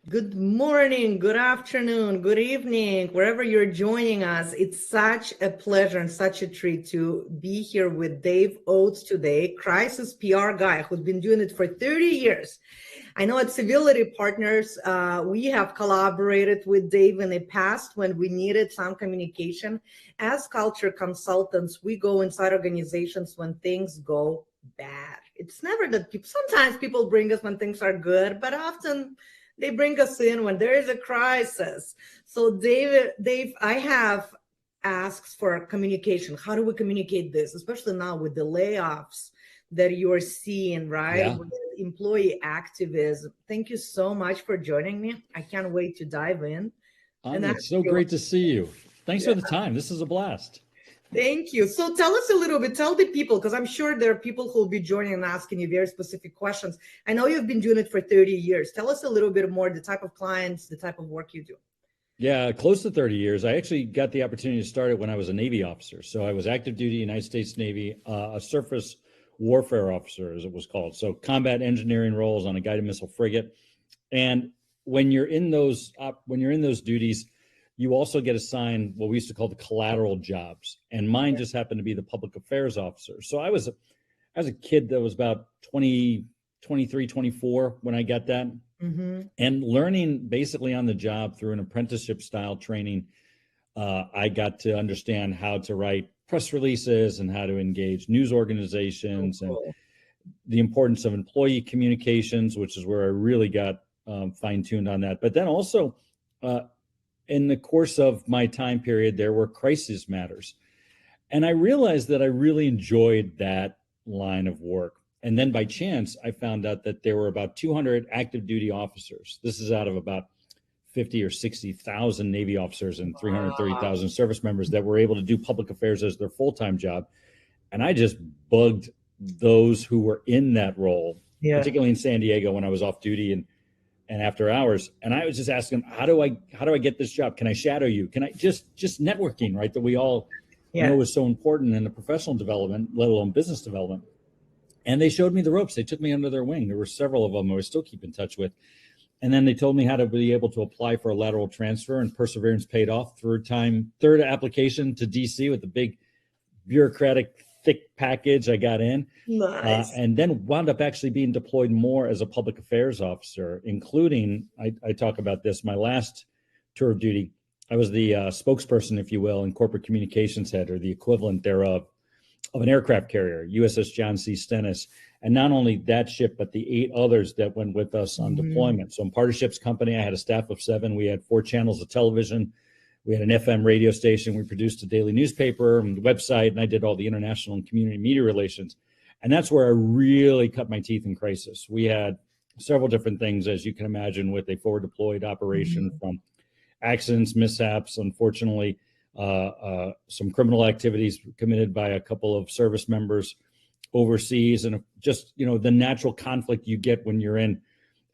Good morning, good afternoon, good evening, wherever you're joining us. It's such a pleasure and such a treat to be here with Dave Oates today, crisis PR guy who's been doing it for 30 years. I know at Civility Partners, we have collaborated with Dave in the past when we needed some communication. As culture consultants, we go inside organizations when things go bad. It's never that people, sometimes people bring us when things are good, but often they bring us in when there is a crisis. So Dave, I have asks for communication. How do we communicate this, especially now with the layoffs that you're seeing, right? Yeah, With employee activism. Thank you so much for joining me. I can't wait to dive in and Anya, ask it's so you. great to see you. Thanks Yeah, for the time. This is a blast. thank you. So tell us a little bit, tell the people, because I'm sure there are people who will be joining and asking you very specific questions. I know you've been doing it for 30 years. Tell us a little bit more, the type of clients, the type of work you do. Yeah, close to 30 years. I actually got the opportunity to start it when I was a Navy officer. So I was active duty United States Navy, a surface warfare officer, as it was called. So combat engineering roles on a guided missile frigate. And when you're in those duties, you also get assigned what we used to call the collateral jobs. And mine just happened to be the public affairs officer. So I was a kid that was about 20, 23, 24 when I got that. Mm-hmm. And learning basically on the job through an apprenticeship style training, I got to understand how to write press releases and how to engage news Oh, organizations and cool. the importance of employee communications, which is where I really got fine tuned on that. But then also, uh, in the course of my time period, there were crisis matters. And I realized that I really enjoyed that line of work. And then by chance, I found out that there were about 200 active duty officers. This is out of about 50 or 60,000 Navy officers and Wow. 330,000 service members that were able to do public affairs as their full time job. And I just bugged those who were in that role, Yeah. particularly in San Diego when I was off duty and after hours. And I was just asking them, how do I get this job? Can I shadow you? Can I just networking, right? That we all Yeah. know is so important in the professional development, let alone business development. And they showed me the ropes. They took me under their wing. There were several of them I still keep in touch with. And then they told me how to be able to apply for a lateral transfer, and perseverance paid off. Third application to DC with the big bureaucratic thick package. I got in, Nice. and then wound up actually being deployed more as a public affairs officer, including I talk about this my last tour of duty. I was the spokesperson, if you will, and corporate communications head, or the equivalent thereof, of an aircraft carrier, USS John C. Stennis. And not only that ship, but the 8 others that went with us on Mhm. deployment. So I'm part of ship's company. I had a staff of 7. We had 4 channels of television. We had an FM radio station. We produced a daily newspaper and website, and I did all the international and community media relations. And that's where I really cut my teeth in crisis. We had several different things, as you can imagine, with a forward deployed operation, Mhm. from accidents, mishaps, unfortunately, some criminal activities committed by a couple of service members overseas, and just the natural conflict you get when you're in.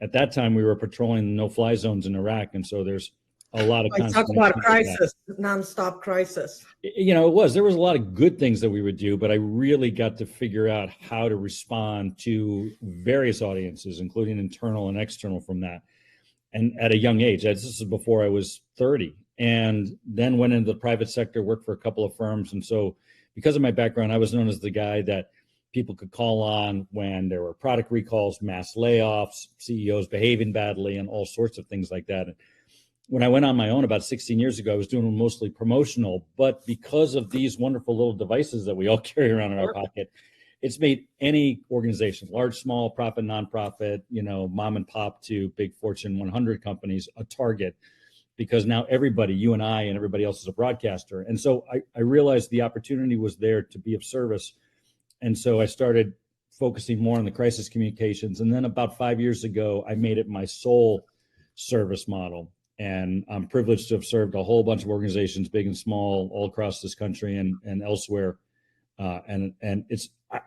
At that time, we were patrolling the no-fly zones in Iraq, and so there's a lot of I talk about consternation with that. crisis, nonstop crisis. There was a lot of good things that we would do, but I really got to figure out how to respond to various audiences, including internal and external, from that. And at a young age, this is before I was 30, and then went into the private sector, worked for a couple of firms. And so because of my background, I was known as the guy that people could call on when there were product recalls, mass layoffs, CEOs behaving badly, and all sorts of things like that. And when I went on my own about 16 years ago, I was doing mostly promotional, but because of these wonderful little devices that we all carry around in our pocket, it's made any organization, large, small, profit, nonprofit, mom and pop to big Fortune 100 companies, a target, because now everybody, you and I and everybody else, is a broadcaster. And so I realized the opportunity was there to be of service. And so I started focusing more on the crisis communications. And then about 5 years ago, I made it my sole service model. And I'm privileged to have served a whole bunch of organizations, big and small, all across this country and elsewhere. And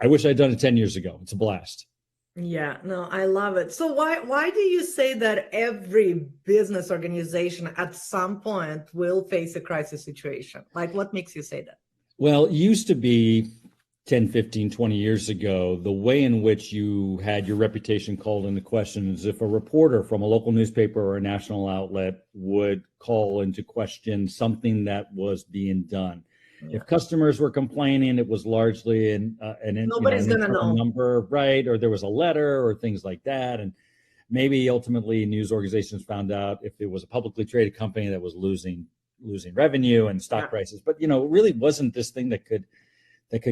I wish I'd done it 10 years ago. It's a blast. Yeah, no, I love it. So why do you say that every business organization at some point will face a crisis situation? Like, what makes you say that? Well, it used to be 10, 15, 20 years ago, the way in which you had your reputation called into question is if a reporter from a local newspaper or a national outlet would call into question something that was being done. Yeah. If customers were complaining, it was largely an Nobody's gonna internal know. number, right? Or there was a letter or things like that. And maybe ultimately news organizations found out if it was a publicly traded company that was losing revenue and stock prices. But, it really wasn't this thing that could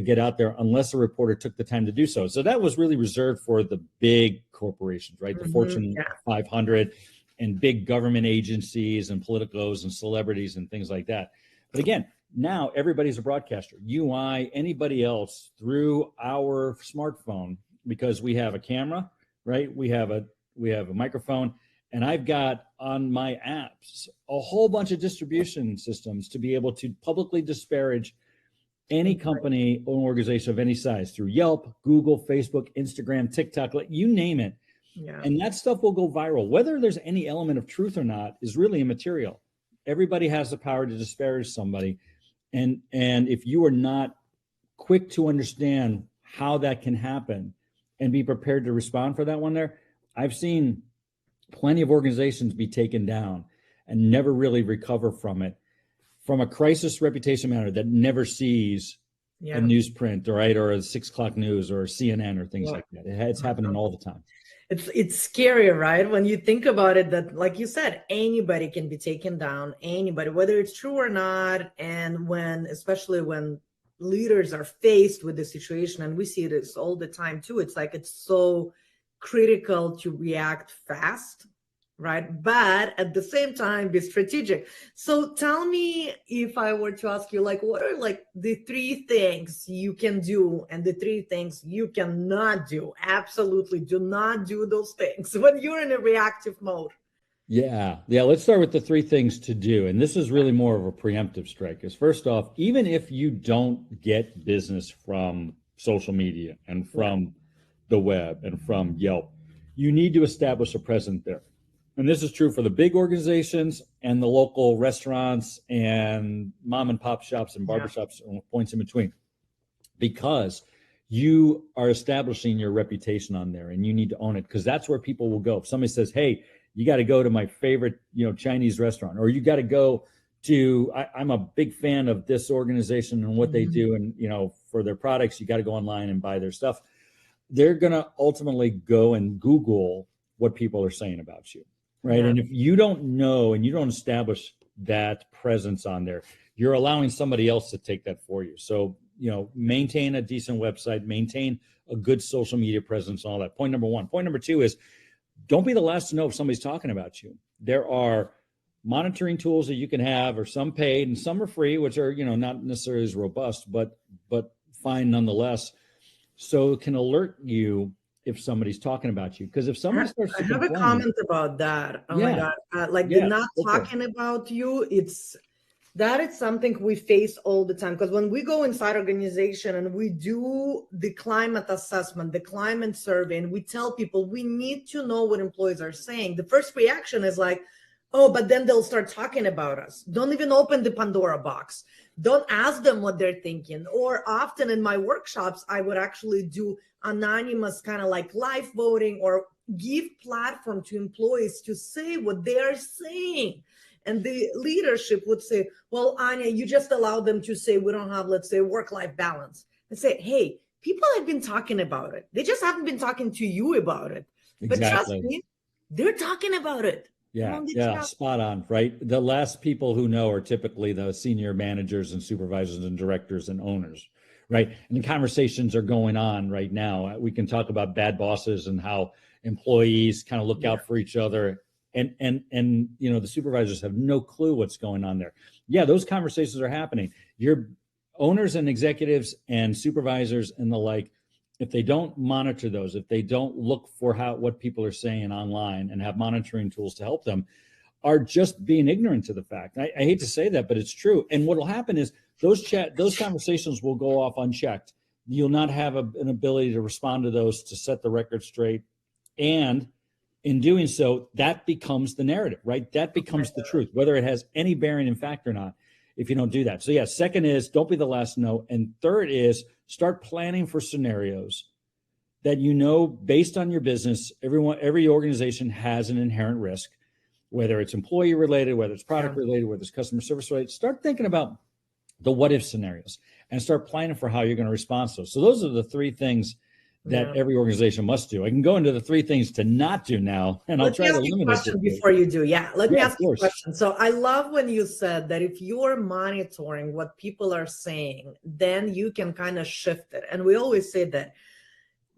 get out there unless a reporter took the time to do so. So that was really reserved for the big corporations, right? The Fortune 500 and big government agencies and politicos and celebrities and things like that. But again, now everybody's a broadcaster. You, I, anybody else through our smartphone, because we have a camera, right? We have a microphone, and I've got on my apps a whole bunch of distribution systems to be able to publicly disparage any company or organization of any size through Yelp, Google, Facebook, Instagram, TikTok, you name it. Yeah. And that stuff will go viral. Whether there's any element of truth or not is really immaterial. Everybody has the power to disparage somebody. And if you are not quick to understand how that can happen and be prepared to respond for that one there, I've seen plenty of organizations be taken down and never really recover from it. From a crisis reputation matter that never sees a newsprint, right, or a 6 o'clock news or CNN or things like that. It's happening all the time. It's scary, right? When you think about it, that, like you said, anybody can be taken down, anybody, whether it's true or not. And especially when leaders are faced with the situation, and we see this all the time too, it's like it's so critical to react fast, right? But at the same time, be strategic. So tell me, if I were to ask you, like, what are like the 3 things you can do and the 3 things you cannot do? Absolutely do not do those things when you're in a reactive mode. Yeah. Let's start with the 3 things to do. And this is really more of a preemptive strike. Is first off, even if you don't get business from social media and from the web and from Yelp, you need to establish a presence there. And this is true for the big organizations and the local restaurants and mom and pop shops and barbershops and points in between, because you are establishing your reputation on there and you need to own it, because that's where people will go. If somebody says, hey, you got to go to my favorite, Chinese restaurant, or you got to go to, I'm a big fan of this organization and what they do. And, for their products, you got to go online and buy their stuff. They're going to ultimately go and Google what people are saying about you. Right. And if you don't know and you don't establish that presence on there, you're allowing somebody else to take that for you. So, maintain a decent website, maintain a good social media presence, and all that. Point number 1. Point number 2 is don't be the last to know if somebody's talking about you. There are monitoring tools that you can have, or some paid and some are free, which are, not necessarily as robust, but fine nonetheless. So it can alert you if somebody's talking about you. Because if somebody starts to complain, I have a comment about that. Oh my God. They're not talking about you. It's something we face all the time. Because when we go inside organization and we do the climate assessment, the climate survey, and we tell people we need to know what employees are saying, the first reaction is like, oh, but then they'll start talking about us. Don't even open the Pandora box. Don't ask them what they're thinking. Or often in my workshops, I would actually do anonymous kind of like live voting, or give platform to employees to say what they are saying. And the leadership would say, well, Anya, you just allow them to say we don't have, let's say, work-life balance. And say, hey, people have been talking about it. They just haven't been talking to you about it. Exactly. But trust me, they're talking about it. Yeah, spot on, right? The last people who know are typically the senior managers and supervisors and directors and owners, right? And the conversations are going on right now. We can talk about bad bosses and how employees kind of look out for each other. And the supervisors have no clue what's going on there. Yeah, those conversations are happening. Your owners and executives and supervisors and the like, if they don't monitor those, if they don't look for what people are saying online and have monitoring tools to help them, are just being ignorant to the fact. I hate to say that, but it's true. And what will happen is those conversations will go off unchecked. You'll not have an ability to respond to those, to set the record straight. And in doing so, that becomes the narrative, right? That becomes the truth, whether it has any bearing in fact or not. if you don't do that. So yeah, second is don't be the last to know. And third is start planning for scenarios that you know based on your business. Every organization has an inherent risk, whether it's employee related, whether it's product related, whether it's customer service related. Start thinking about the what if scenarios and start planning for how you're going to respond to those. So those are the three things that every organization must do. I can go into the three things to not do now, and I'll try to limit it. Before you do, let me ask you a question. So I love when you said that if you're monitoring what people are saying, then you can kind of shift it. And we always say that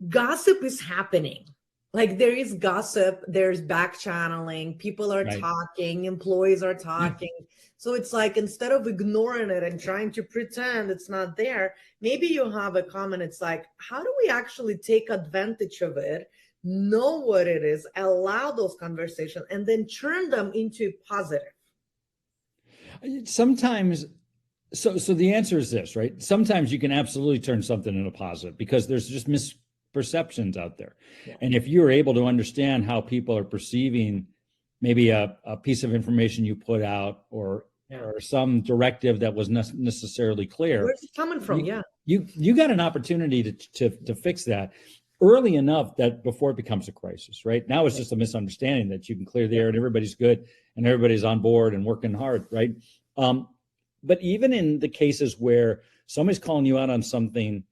gossip is happening. Like there is gossip, there's back channeling, people are talking, employees are talking. So it's like, instead of ignoring it and trying to pretend it's not there, maybe you have a comment. It's like, how do we actually take advantage of it, know what it is, allow those conversations, and then turn them into positive? Sometimes, so the answer is this, right? Sometimes you can absolutely turn something into positive because there's just misperceptions out there. And if you're able to understand how people are perceiving maybe a piece of information you put out or some directive that was not necessarily clear. Where's it coming from? You got an opportunity to fix that early enough that before it becomes a crisis, right? Now it's just a misunderstanding that you can clear the air and everybody's good and everybody's on board and working hard, right? But even in the cases where somebody's calling you out on something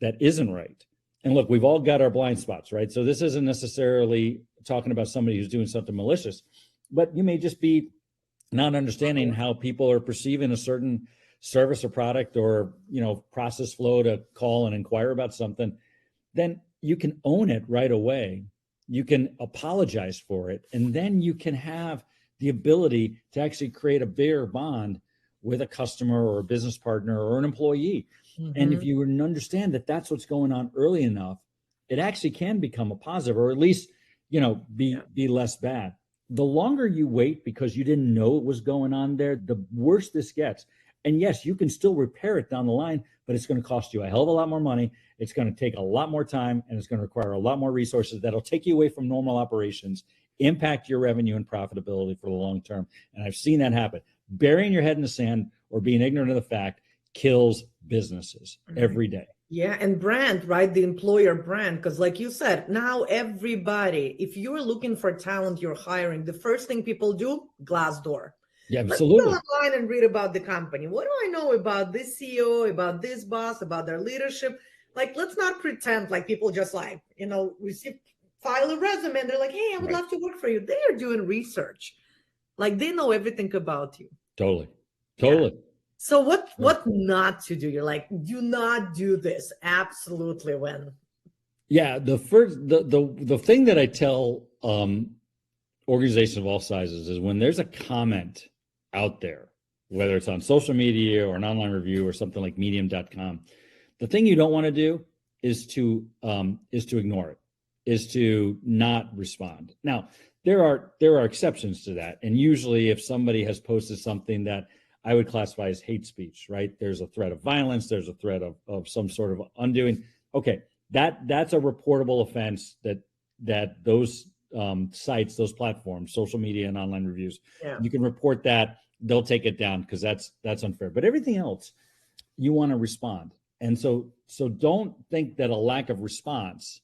that isn't right, and look, we've all got our blind spots, right? So this isn't necessarily talking about somebody who's doing something malicious, but you may just be not understanding how people are perceiving a certain service or product or, process flow to call and inquire about something. Then you can own it right away. You can apologize for it. And then you can have the ability to actually create a bigger bond with a customer or a business partner or an employee. And if you understand that that's what's going on early enough, it actually can become a positive, or at least, be less bad. The longer you wait because you didn't know what was going on there, the worse this gets. And yes, you can still repair it down the line, but it's going to cost you a hell of a lot more money. It's going to take a lot more time, and it's going to require a lot more resources that'll take you away from normal operations, impact your revenue and profitability for the long term. And I've seen that happen. Burying your head in the sand or being ignorant of the fact kills businesses every day. Yeah, and brand, right? The employer brand, because like you said, now everybody, if you're looking for talent, you're hiring, the first thing people do, Glassdoor. Yeah, absolutely. Let's go online and read about the company. What do I know about this CEO, about this boss, about their leadership? Like, let's not pretend like people just file a resume and they're like, hey, I would love to work for you. They are doing research. Like, they know everything about you. Totally. Yeah. So what not to do? You're like, do not do this. Absolutely. When? Yeah. The thing that I tell organizations of all sizes is when there's a comment out there, whether it's on social media or an online review or something like medium.com, the thing you don't want to do is to ignore it, is to not respond. Now, there are exceptions to that. And usually if somebody has posted something that I would classify as hate speech, right? There's a threat of violence. There's a threat of some sort of undoing. Okay, that's a reportable offense that those sites, those platforms, social media and online reviews, you can report that. They'll take it down because that's unfair. But everything else, you want to respond. And so don't think that a lack of response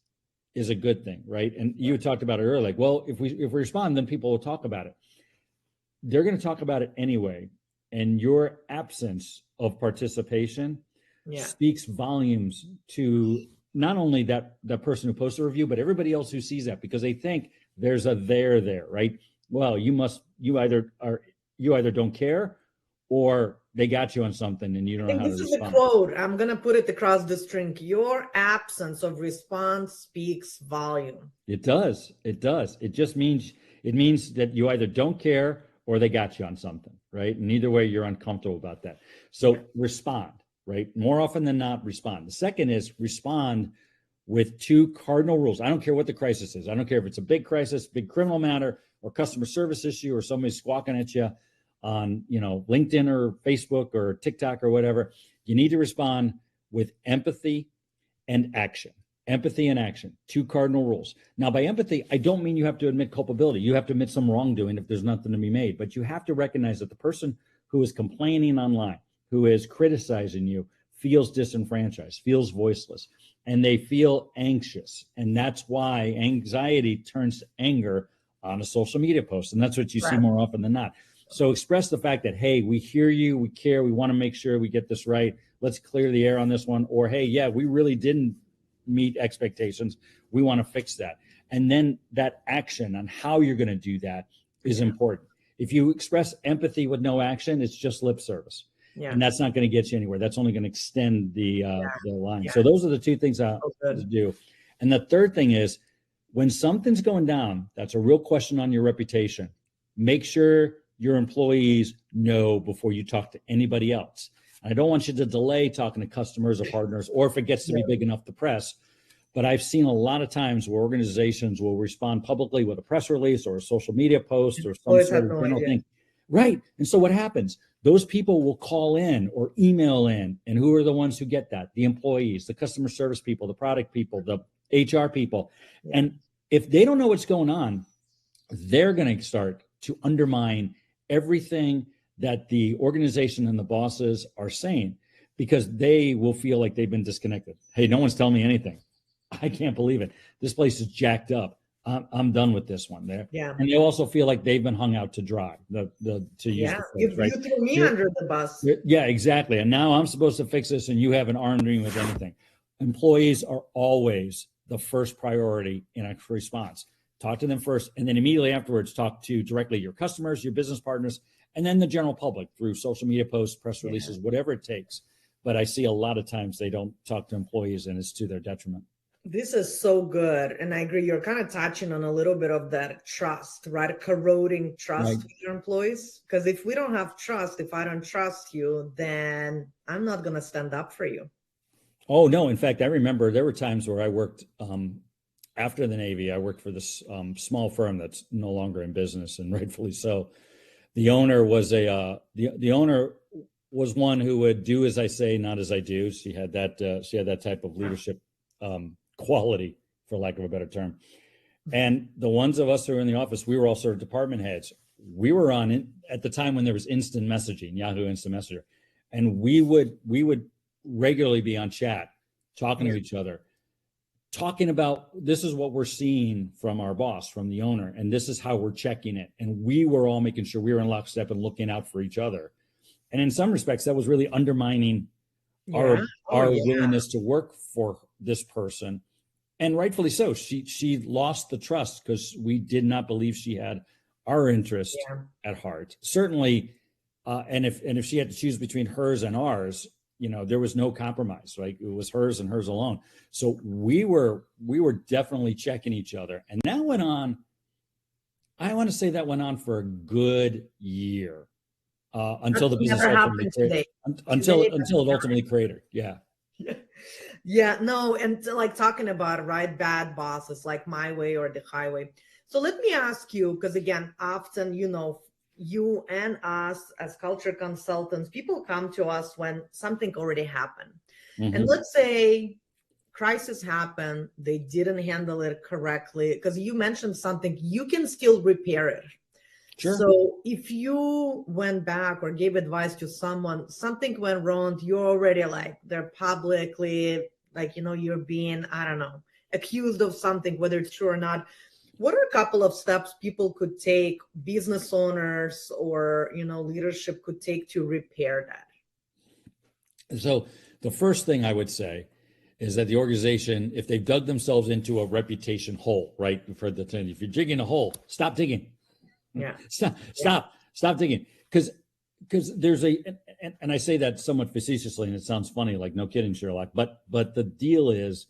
is a good thing, right? And you talked about it earlier, like, well, if we respond, then people will talk about it. They're going to talk about it anyway. And your absence of participation speaks volumes to not only that person who posts a review, but everybody else who sees that, because they think there's a there, right? Well, you either don't care or they got you on something and you don't know how to respond. This is a quote. I'm going to put it across the string. Your absence of response speaks volume. It does. It just means that you either don't care or they got you on something, right? And either way, you're uncomfortable about that. So respond, right? More often than not, respond. The second is respond with two cardinal rules. I don't care what the crisis is. I don't care if it's a big crisis, big criminal matter, or customer service issue, or somebody squawking at you on, LinkedIn or Facebook or TikTok or whatever. You need to respond with empathy and action. Empathy and action, two cardinal rules. Now, by empathy, I don't mean you have to admit culpability. You have to admit some wrongdoing if there's nothing to be made, but you have to recognize that the person who is complaining online, who is criticizing you, feels disenfranchised, feels voiceless, and they feel anxious. And that's why anxiety turns to anger on a social media post. And that's what you see more often than not. So express the fact that, hey, we hear you, we care, we want to make sure we get this right. Let's clear the air on this one. Or, hey, yeah, we really didn't meet expectations. We want to fix that. And then that action on how you're going to do that is important. If you express empathy with no action, it's just lip service. Yeah. And that's not going to get you anywhere. That's only going to extend the line. Yeah. So those are the two things I do. And the third thing is, when something's going down, that's a real question on your reputation. Make sure your employees know before you talk to anybody else. And I don't want you to delay talking to customers or partners, or if it gets to be big enough to press. But I've seen a lot of times where organizations will respond publicly with a press release or a social media post or some sort of general thing. Right. And so what happens? Those people will call in or email in. And who are the ones who get that? The employees, the customer service people, the product people, the HR people. Yeah. And if they don't know what's going on, they're going to start to undermine everything that the organization and the bosses are saying, because they will feel like they've been disconnected. Hey, no one's telling me anything. I can't believe it. This place is jacked up. I'm done with this one there. Yeah. And they also feel like they've been hung out to dry, to use the phrase, right? You threw me under the bus. Yeah, exactly. And now I'm supposed to fix this and you haven't armed me with anything. Employees are always the first priority in a response. Talk to them first, and then immediately afterwards, talk to directly your customers, your business partners, and then the general public through social media posts, press releases, whatever it takes. But I see a lot of times they don't talk to employees, and it's to their detriment. This is so good. And I agree. You're kind of touching on a little bit of that trust, right? Corroding trust with your employees. Because if we don't have trust, if I don't trust you, then I'm not going to stand up for you. Oh, no. In fact, I remember there were times where I worked after the Navy. I worked for this small firm that's no longer in business, and rightfully so. The owner was the owner was one who would do as I say, not as I do. She had that type of leadership quality, for lack of a better term. And the ones of us who were in the office, we were all sort of department heads. We were on at the time when there was instant messaging, Yahoo Instant Messenger, and we would regularly be on chat, talking to each other, talking about, this is what we're seeing from our boss, from the owner, and this is how we're checking it. And we were all making sure we were in lockstep and looking out for each other. And in some respects, that was really undermining our willingness to work for this person. And rightfully so. She lost the trust because we did not believe she had our interest at heart. Certainly, and if she had to choose between hers and ours, there was no compromise, right? It was hers and hers alone. So we were definitely checking each other. And that went on, I want to say that went on for a good year. Until the business ultimately cratered. Until it ultimately cratered. Yeah. Yeah, no, and like talking about, right, bad bosses, like my way or the highway. So let me ask you, because again, often, you and us as culture consultants, people come to us when something already happened. Mm-hmm. And let's say crisis happened, they didn't handle it correctly, because you mentioned something, you can still repair it. Sure. So if you went back or gave advice to someone, something went wrong, you're already they're publicly, you're being, accused of something, whether it's true or not. What are a couple of steps people could take, business owners or, leadership could take to repair that? So the first thing I would say is that the organization, if they've dug themselves into a reputation hole, right? You've heard the term, if you're digging a hole, stop digging. Yeah. Stop digging. Because there's and I say that somewhat facetiously, and it sounds funny, like no kidding, Sherlock. But the deal is,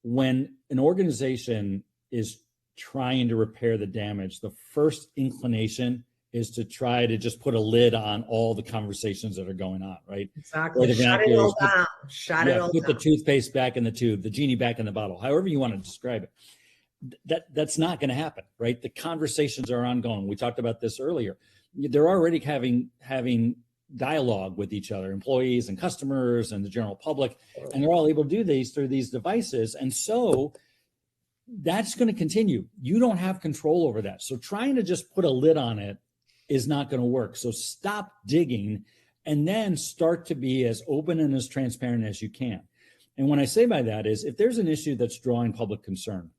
when an organization is trying to repair the damage, the first inclination is to try to just put a lid on all the conversations that are going on, right? Exactly. Shut it all down. Shut it all down. Put the toothpaste back in the tube, the genie back in the bottle, however you want to describe it. That's not going to happen, right? The conversations are ongoing. We talked about this earlier. They're already having dialogue with each other, employees and customers and the general public, and they're all able to do these through these devices. And so that's going to continue. You don't have control over that. So trying to just put a lid on it is not going to work. So stop digging and then start to be as open and as transparent as you can. And what I say by that is, if there's an issue that's drawing public concern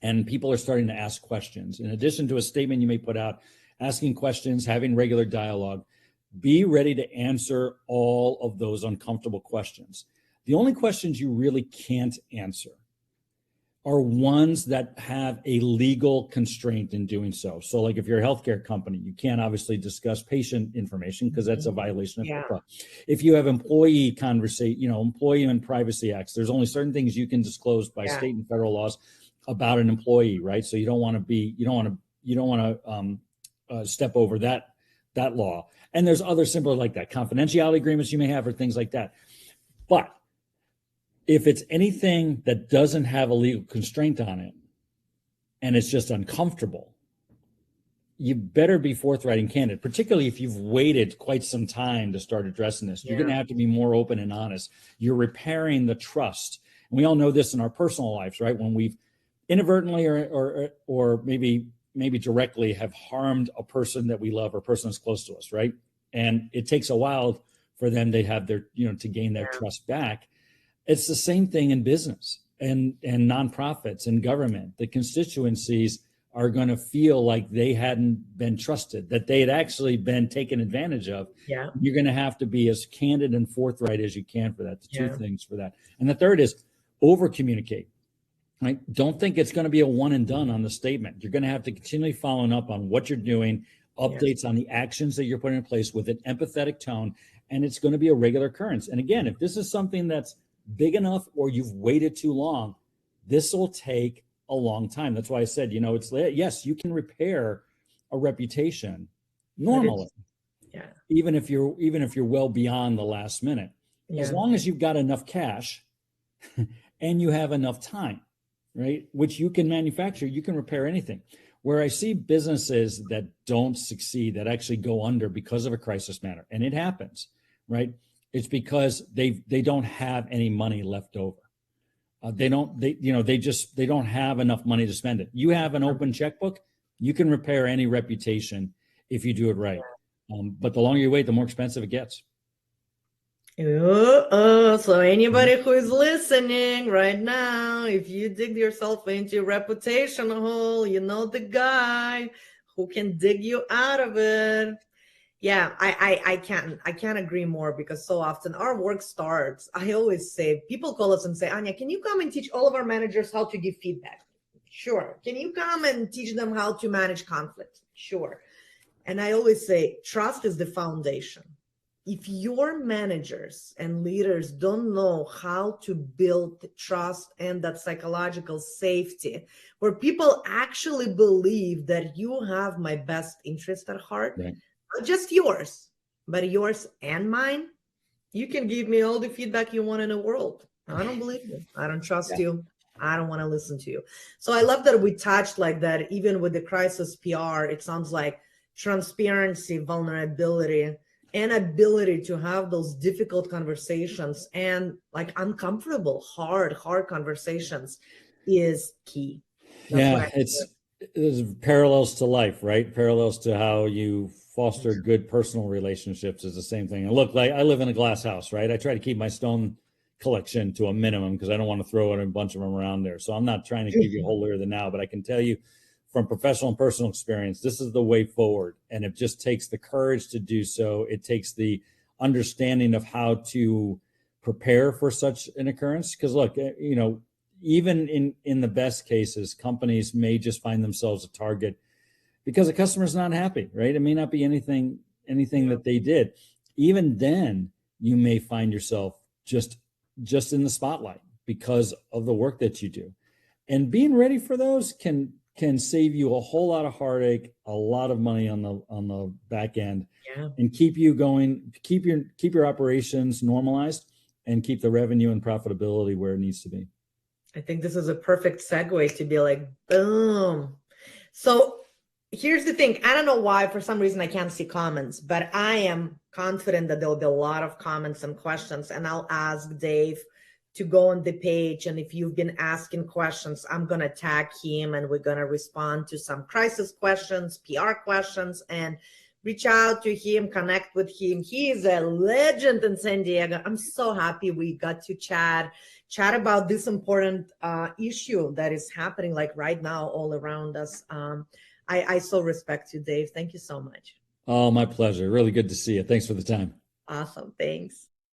and people are starting to ask questions, in addition to a statement you may put out, asking questions, having regular dialogue, be ready to answer all of those uncomfortable questions. The only questions you really can't answer are ones that have a legal constraint in doing so. So like if you're a healthcare company, you can't obviously discuss patient information because that's a violation of HIPAA. If you have employee and privacy acts, there's only certain things you can disclose by state and federal laws about an employee, right? So you don't want to step over that law. And there's other similar like that, confidentiality agreements you may have or things like that. But if it's anything that doesn't have a legal constraint on it and it's just uncomfortable, you better be forthright and candid, particularly if you've waited quite some time to start addressing this. You're going to have to be more open and honest. You're repairing the trust. And we all know this in our personal lives, right? When we've inadvertently or maybe directly have harmed a person that we love or a person that's close to us, right? And it takes a while for them to have their, to gain their trust back. It's the same thing in business and nonprofits and government. The constituencies are going to feel like they hadn't been trusted, that they had actually been taken advantage of. Yeah. You're going to have to be as candid and forthright as you can for that. The two things for that. And the third is over communicate. Right? Don't think it's going to be a one and done on the statement. You're going to have to continually follow up on what you're doing, updates on the actions that you're putting in place with an empathetic tone, and it's going to be a regular occurrence. And again, if this is something that's big enough or you've waited too long, this will take a long time. That's why I said, yes, you can repair a reputation normally, even if you're well beyond the last minute, as long as you've got enough cash and you have enough time, right? Which you can manufacture, you can repair anything. Where I see businesses that don't succeed, that actually go under because of a crisis matter, and it happens, right? It's because they don't have any money left over. They don't have enough money to spend it. You have an open checkbook, you can repair any reputation if you do it right. But the longer you wait, the more expensive it gets. So anybody who is listening right now, if you dig yourself into your reputation hole, you know the guy who can dig you out of it. Yeah, I can't agree more, because so often our work starts. I always say, people call us and say, Anya, can you come and teach all of our managers how to give feedback? Sure. Can you come and teach them how to manage conflict? Sure. And I always say, trust is the foundation. If your managers and leaders don't know how to build trust and that psychological safety, where people actually believe that you have my best interest at heart, right, not just yours, but yours and mine, you can give me all the feedback you want in the world. I don't believe you. I don't trust you. I don't want to listen to you. So I love that we touched like that. Even with the crisis PR, it sounds like transparency, vulnerability, and ability to have those difficult conversations and like uncomfortable, hard conversations is key. There's parallels to life, right? Parallels to how you foster good personal relationships is the same thing. And look, like I live in a glass house, right? I try to keep my stone collection to a minimum because I don't want to throw a bunch of them around there. So I'm not trying to give you holier than thou, but I can tell you from professional and personal experience, this is the way forward. And it just takes the courage to do so. It takes the understanding of how to prepare for such an occurrence. Because look, even in the best cases, companies may just find themselves a target because the customer's not happy, right? It may not be anything that they did. Even then, you may find yourself just in the spotlight because of the work that you do. And being ready for those can save you a whole lot of heartache, a lot of money on the back end, and keep you going, keep your operations normalized, and keep the revenue and profitability where it needs to be. I think this is a perfect segue to be like, boom. So here's the thing. I don't know why, for some reason, I can't see comments, but I am confident that there'll be a lot of comments and questions, and I'll ask Dave to go on the page. And if you've been asking questions, I'm going to tag him and we're going to respond to some crisis questions, PR questions, and reach out to him, connect with him. He is a legend in San Diego. I'm so happy we got to chat about this important issue that is happening like right now all around us. I so respect you, Dave. Thank you so much. Oh, my pleasure. Really good to see you. Thanks for the time. Awesome. Thanks.